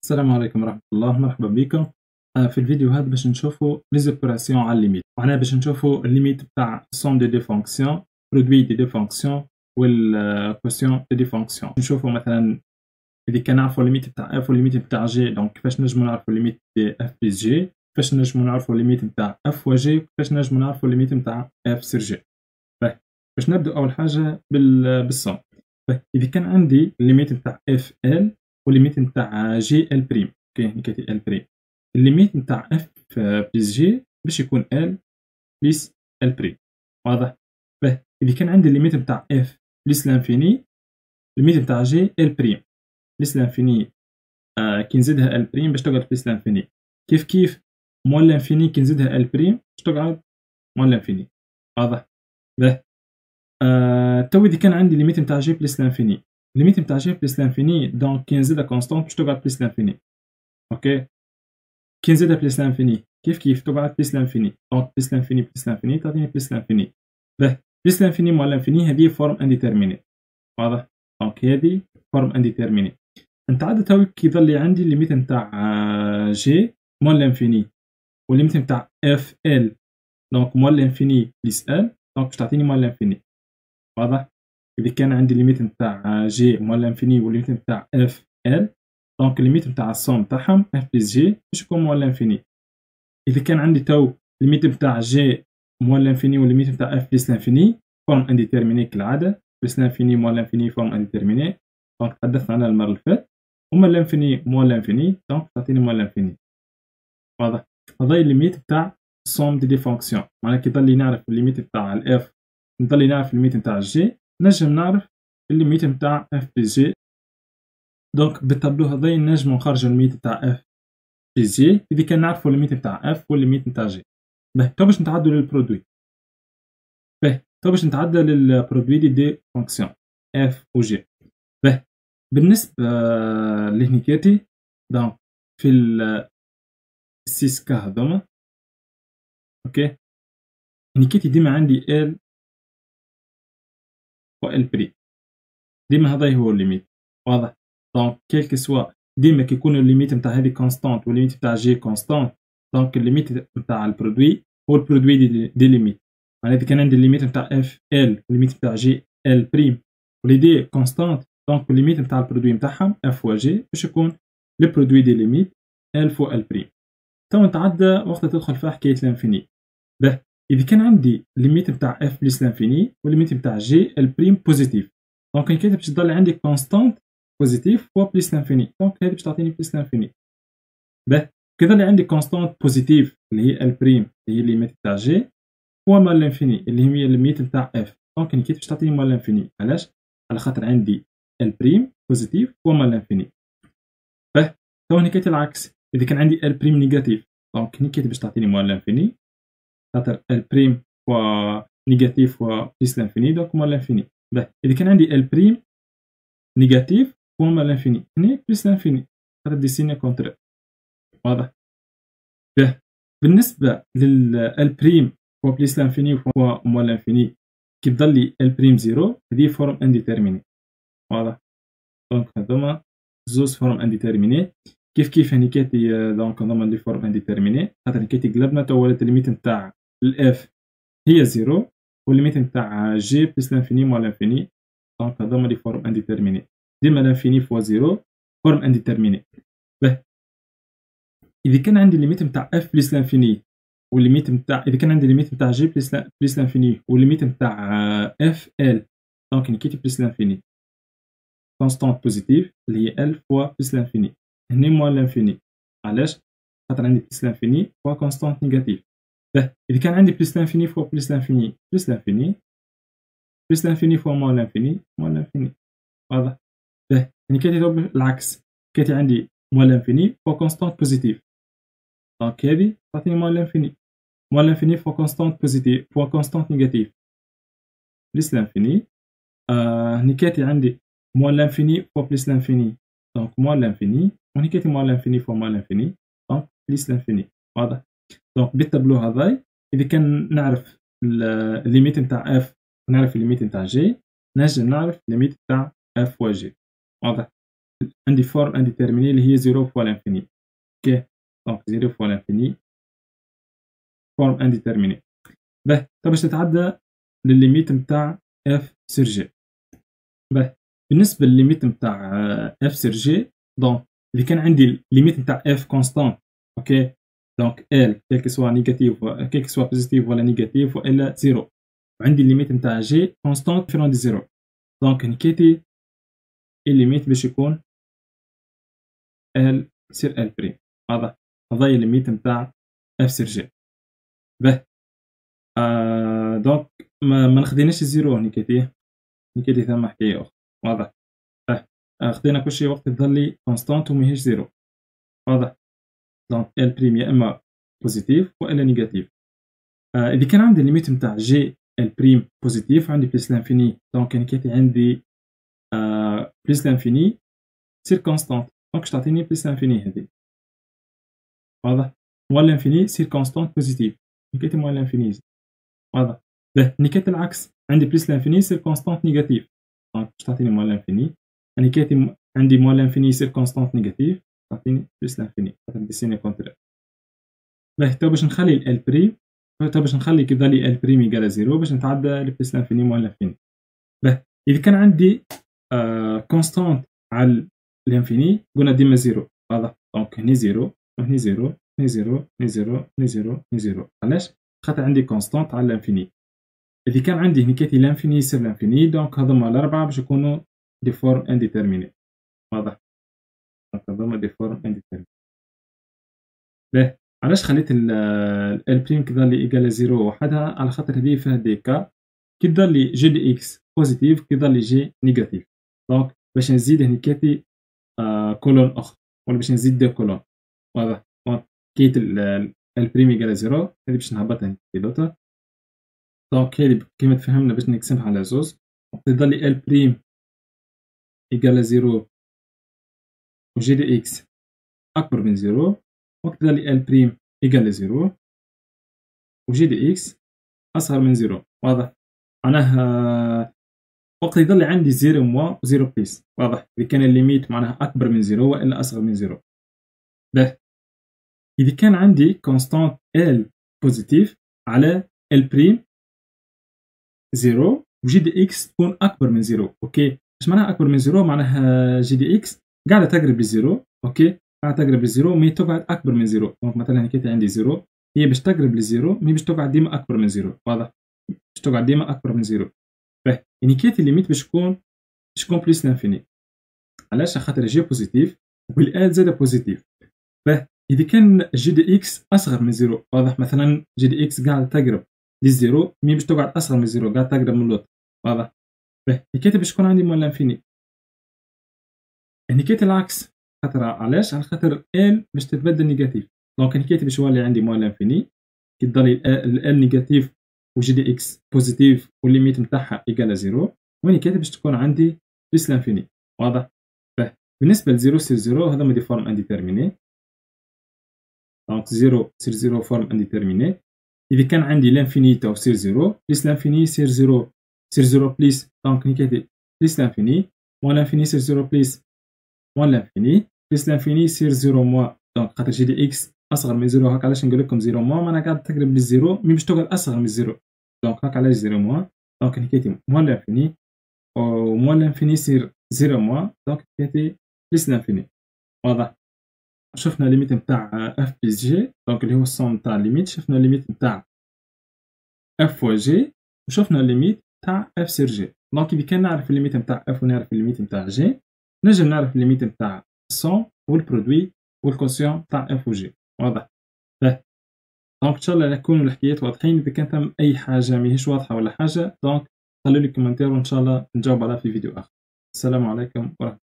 السلام عليكم ورحمة الله، مرحبا بكم. في الفيديو هذا باش نشوفوا لي زوبيراسيون على الليميت، معناها باش نشوفوا الليميت بتاع السوم دي فونكسيون، برودوي دي فونكسيون والكوسيون دي فونكسيون. نشوفوا مثلا إذا كان نعرفوا الليميت بتاع اف والليميت بتاع جي، دونك كيفاش نجموا نعرفوا الليميت دي اف بلس جي، كيفاش نجموا نعرفوا الليميت بتاع اف وجي، كيفاش نجموا نعرفوا الليميت بتاع اف سير جي. باش نبدأ أول حاجة بالسوم. إذا كان عندي الليميت بتاع اف ال والليميت نتاع جي ال بريم، اوكي نكتب ال بريم، الليميت نتاع اف بلس جي باش يكون ال بلس ال بريم، واضح؟ إذا كان عندي الليميت نتاع اف بلس لانفيني، الليميت نتاع جي ال بريم بلس لانفيني، كي نزيدها ال بريم باش تقعد بلس لانفيني، كيف موال لانفيني كي نزيدها ال بريم باش تقعد موال لانفيني، واضح؟ تو إذا كان عندي ليميت نتاع جي بلس لانفيني، الليميت نتاع جي بلس لانفيني دونك كي نزيدها كونستونت باش تقعد بلس لانفيني، اوكي كي نزيدها بلس لانفيني كيف تقعد بلس لانفيني، دونك بلس لانفيني بلس لانفيني تعطيني بلس لانفيني. بلس لانفيني مع لانفيني هذه فورم انديتيرميني، واضح؟ دونك هذه فورم انديتيرميني. نتعدى تو كي يظل لي عندي الليميت نتاع جي مع لانفيني والليميت نتاع اف ال، دونك مع لانفيني بلس ال، دونك باش تعطيني مع لانفيني، واضح؟ إذا كان عندي ليميت نتاع جي مال لانفيني والليميت نتاع اف ال، دونك الليميت نتاع السوم تاعهم اف بلس جي باش يكون مال لانفيني. إذا كان عندي تو ليميت نتاع جي مال لانفيني والليميت نتاع اف بلس لانفيني، فورم انديتيرميني كالعادة، بلس لانفيني مال لانفيني فورم انديتيرميني، دونك تحدثنا عنها المرة اللي فاتت، ومال لانفيني مال لانفيني دونك تعطيني مال لانفيني، واضح؟ هذا الليميت نتاع السوم دي فونكسيون، معناها كي يضل نعرف الليميت نتاع الاف نضل نعرف الليميت نتاع الجي، نجم نعرف الليميت نتاع اف بلس جي. دونك بالتابلو هذا نجمو نخرجو الليميت نتاع اف بلس جي إذا كان نعرفو الليميت نتاع اف والليميت نتاع جي. تو باش نتعدو للبرودوي، تو باش نتعدى للبرودوي دي فونكسيون اف و جي. بالنسبة لهنيكاتي دونك في السيس كا هذوما، اوكي هنيكاتي ديما عندي ال و ال بري، ديما هذا هو الليميت، واضح؟ دونك كيلكو سوا ديما كيكون الليميت نتاع هذه كونستانت والليميت نتاع جي كونستانت، دونك الليميت نتاع البرودوي هو البرودوي دي ليميت. معناها إذا كان عندي الليميت نتاع اف ال والليميت نتاع جي ال بريم ولي دي كونستانت، دونك الليميت نتاع البرودوي نتاعهم اف و جي باش يكون لو برودوي دي ليميت ال فو ال بريم. تو نتعدى وقت تدخل في حكاية لانفيني. إذا كان عندي الليميت نتاع اف بلس لانفيني والليميت نتاع جي ال بريم بوزيتيف، دونك كي باش تضل عندي كونستانت بوزيتيف هو بلس لانفيني، دونك هذه باش تعطيني بلس لانفيني. كي يضل عندي كونستانت بوزيتيف اللي هي ال بريم اللي هي الليميت تاع جي هو مال لانفيني اللي هي الليميت نتاع اف، دونك كي باش تعطيني مال لانفيني. علاش؟ على خاطر عندي ال بريم بوزيتيف هو مال لانفيني. تو هنا العكس، إذا كان عندي ال بريم نيجاتيف، دونك هنا باش تعطيني مال لانفيني، خاطر ال بريم و نيجاتيف و بلس لانفيني دونك مال لانفيني. إذا كان عندي ال بريم نيجاتيف هو مال لانفيني، هنا بلس لانفيني، خاطر دي سيني كونترير، واضح؟ بالنسبة لل بريم و بلس لانفيني و مال لانفيني، كي تضل لي ال بريم زيرو هذه فورم انديتيرميني، واضح؟ دونك هذوما زوز فورم انديتيرميني. كيف هنيكاتي دونك هذوما لي فورم انديتيرميني، خاطر هنيكاتي قلبنا تو ولات الليميت نتاع الاف هي زيرو والليميت نتاع جي بلس لانفيني مع لانفيني، دونك هذوما لي فورم انديتيرميني. ديما لانفيني فوا زيرو فورم انديتيرميني. إذا كان عندي الليميت نتاع اف بلس لانفيني والليميت نتاع، إذا كان عندي الليميت نتاع جي بلس لانفيني والليميت نتاع اف ال، دونك نكيتي بلس لانفيني كونستانت بوزيتيف اللي هي ال فوا بلس لانفيني، هنا موال لانفيني. علاش؟ خاطر عندي بلس لانفيني فوا كونستانت نيجاتيف. إذا كان عندي بلس لانفيني فوا بلس لانفيني بلس لانفيني بلس لانفيني فوا موال لانفيني موال لانفيني، واضح؟ يعني كاتي العكس، كاتي عندي موال لانفيني فوا كونستانت بوزيتيف، دونك هذه تعطيني موال لانفيني، موال لانفيني فوا كونستانت بوزيتيف فوا كونستانت نيجاتيف بلس لانفيني. هني كاتي عندي موال لانفيني فوا بلس لانفيني، دونك موال لانفيني، وهني كاتي موال لانفيني فوا موال لانفيني، دونك بلس لانفيني، واضح؟ دونك بالتابلو هذاي إذا كان نعرف الليميت نتاع اف ونعرف الليميت نتاع جي، نجم نعرف الليميت نتاع اف و جي، واضح؟ عندي فورم انديتيرميني اللي هي 0 فوا لانفيني. اوكي دونك 0 فوا لانفيني فورم انديتيرميني. طب باش تتعدى للليميت نتاع اف سير جي. بالنسبه للليميت نتاع اف سير جي، دونك اذا كان عندي الليميت نتاع اف كونستانت، اوكي دونك ال كيل سوا نيجاتيف كيل سوا بوزيتيف ولا نيجاتيف والا زيرو، وعندي الليميت نتاع جي كونستانت ديفيرون دي زيرو، دونك نكيتي الليميت باش يكون ال سير ال بريم. واضح؟ هذا هي الليميت نتاع اف سير جي. دونك ما نخديناش الزيرو، نكيتي ثم حكايه اخرى. واضح؟ خدينا كل شيء وقت يظل لي كونستانت وماهيش زيرو. واضح؟ دونك ال بريم يا اما بوزيتيف والا نيجاتيف. اذا كان عندي الليميت نتاع جي ال بريم بوزيتيف وعندي بليس لانفيني، دونك كيتي عندي بليس لانفيني سير كونستانت، دونك تعطيني بليس لانفيني هذه. واضح؟ موال لانفيني سير كونستانت بوزيتيف، كيتي موال لانفيني. واضح؟ نكيت العكس، عندي بليس لانفيني سير كونستانت نيجاتيف، دونك تعطيني موال لانفيني. كيتي عندي موال لانفيني سير كونستانت نيجاتيف، تعطيني بليس لانفيني، خاطر ديسيني كونترير. تو باش نخلي ال بريم، تو باش نخلي كي ظلي ال بريم يقال زيرو باش نتعدى لبليس لانفيني موال لانفيني. اذا كان عندي كونستانت على الانفيني قلنا ديما زيرو. واضح؟ دونك هني زيرو وهني زيرو، هني زيرو، هني زيرو، هني زيرو، هني زيرو. علاش؟ خاطر عندي كونستانت على الانفيني. إذا كان عندي هني كاتي لانفيني سير لانفيني، دونك هذوما الأربعة باش يكونوا دي فورم انديتيرميني. واضح؟ دونك هذوما دي فورم انديتيرميني. علاش خليت ال بريم كي ظل ايكال زيرو وحدها؟ على خاطر هذه فيها دي كا كي ظل جي دي اكس بوزيتيف كي ظل جي نيجاتيف، دونك باش نزيد هني كاتي كولون اخر ولا باش نزيد دي كولون. واضح؟ دونك كيت ال بريم ايكال زيرو هذه باش نهبطها في دوتا، دونك هذه كيما تفهمنا باش نقسمها على زوز، وقت يظل ال بريم ايكال زيرو وجي دي اكس اكبر من زيرو، وقت يظل ال بريم ايكال زيرو وجي دي اكس اصغر من زيرو. واضح؟ معناها وقت يظل عندي زيرو موا وزيرو بليس. واضح؟ إذا كان الليميت معناها أكبر من زيرو وإلا أصغر من زيرو. إذا كان عندي كونستانت ال بوزيتيف على ال بريم زيرو وجي دي إكس تكون أكبر من زيرو. أوكي؟ إيش معناها أكبر من زيرو؟ معناها جي دي إكس قاعدة تقرب للزيرو. أوكي؟ قاعدة تقرب للزيرو مي تقعد أكبر من زيرو. دونك مثلا هنا عندي زيرو، هي باش تقرب للزيرو مي باش تقعد ديما أكبر من زيرو. واضح؟ باش تقعد ديما أكبر من زيرو. يعني كيت الليميت باش تكون بليس لانفيني. علاش؟ خاطر جي بوزيتيف والال زاده بوزيتيف. اذا كان جي دي اكس اصغر من زيرو، واضح؟ مثلا جي دي اكس قاعد تقرب للزيرو مي باش تقعد اصغر من زيرو، قاعد تقرب من اللوط. واضح؟ كيت باش تكون عندي مول لانفيني. يعني كيت العكس، خاطر علاش؟ على خاطر ال باش تتبدل نيجاتيف، دونك كيت باش يولي عندي مول لانفيني كي تضل ال نيجاتيف وجي دي اكس بوزيتيف والليميت نتاعها ايكال زيرو، وين كاتب باش تكون عندي بليس لانفيني. واضح؟ بالنسبه لزيرو سير زيرو هذا دي فورم انديتيرميني، دونك زيرو سير زيرو فورم انديتيرميني. اذا كان عندي لانفيني تو سير زيرو، بليس لانفيني سير زيرو، سير زيرو بليس، دونك نكاتب بليس لانفيني، موان لانفيني سير زيرو بليس، موان لانفيني بليس لانفيني سير زيرو موا، دونك خاطر جي دي اكس اصغر من زيرو، هاك علاش نقول لكم زيرو موا معناها قاعد تقرب للزيرو مي باش تقعد اصغر من زيرو، دونك هاك علاش زيرو موا، دونك نكاتب موان لانفيني وموان لانفيني سير زيرو موا، دونك نكاتب بليس لانفيني. واضح؟ شفنا ليميت نتاع اف بلس جي، دونك اللي هو الصوم نتاع الليميت، شفنا ليميت نتاع اف فوا جي، وشفنا الليميت نتاع اف سير جي. دونك إذا كان نعرف الليميت نتاع اف ونعرف الليميت نتاع جي، نجم نعرف الليميت نتاع الصوم والبرودوي والكونسيون نتاع اف و جي. واضح؟ دونك ان شاء الله يكونوا الحكايات واضحين. اذا كان ثم اي حاجه ماهيش واضحه ولا حاجه، دونك خلوا لي كومنتير وان شاء الله نجاوب عليها في فيديو اخر. السلام عليكم ورحمه الله.